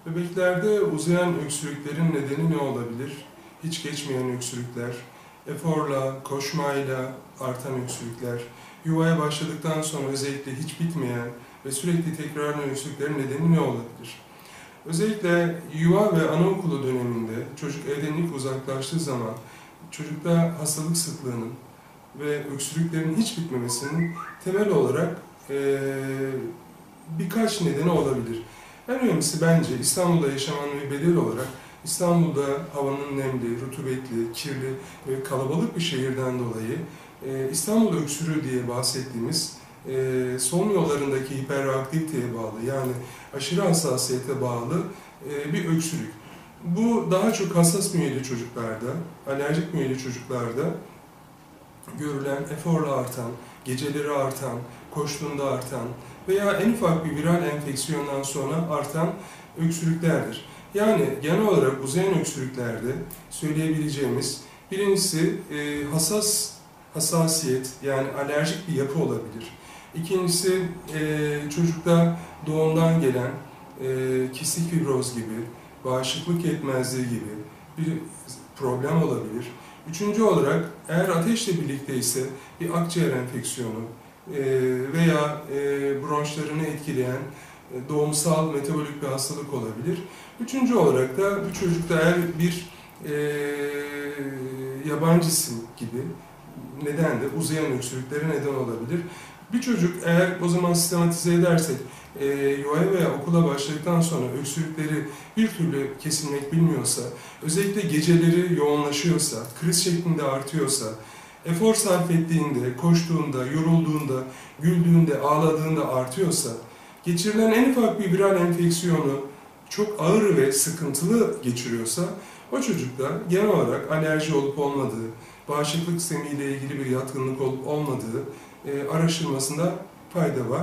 Bebeklerde uzayan öksürüklerin nedeni ne olabilir? Hiç geçmeyen öksürükler, eforla, koşmayla artan öksürükler, yuvaya başladıktan sonra özellikle hiç bitmeyen ve sürekli tekrarlanan öksürüklerin nedeni ne olabilir? Özellikle yuva ve anaokulu döneminde çocuk evden ilk uzaklaştığı zaman çocukta hastalık sıklığının ve öksürüklerin hiç bitmemesinin temel olarak birkaç nedeni olabilir. En önemlisi bence İstanbul'da yaşamanın bir bedeli olarak İstanbul'da havanın nemli, rutubetli, kirli ve kalabalık bir şehirden dolayı İstanbul öksürüğü diye bahsettiğimiz solunum yollarındaki hiperaktiviteye bağlı yani aşırı hassasiyete bağlı bir öksürük. Bu daha çok hassas bünyeli çocuklarda, alerjik bünyeli çocuklarda görülen, eforla artan, geceleri artan, koştuğunda artan veya en ufak bir viral enfeksiyondan sonra artan öksürüklerdir. Yani genel olarak uzayan öksürüklerde söyleyebileceğimiz birincisi hassasiyet yani alerjik bir yapı olabilir. İkincisi çocukta doğumdan gelen kistik fibroz gibi, bağışıklık yetmezliği gibi bir problem olabilir. Üçüncü olarak eğer ateşle birlikte ise bir akciğer enfeksiyonu veya bronşlarını etkileyen doğumsal metabolik bir hastalık olabilir. Üçüncü olarak da bu çocukta eğer bir yabancı isim gibi neden de uzayan öksürüklere neden olabilir. Bir çocuk eğer o zaman sistematize edersek yuvaya veya okula başladıktan sonra öksürükleri bir türlü kesilmek bilmiyorsa, özellikle geceleri yoğunlaşıyorsa, kriz şeklinde artıyorsa, efor sarf ettiğinde, koştuğunda, yorulduğunda, güldüğünde, ağladığında artıyorsa, geçirilen en ufak bir viral enfeksiyonu çok ağır ve sıkıntılı geçiriyorsa, o çocukta genel olarak alerji olup olmadığı, bağışıklık sistemiyle ilgili bir yatkınlık olup olmadığı araştırmasında fayda var.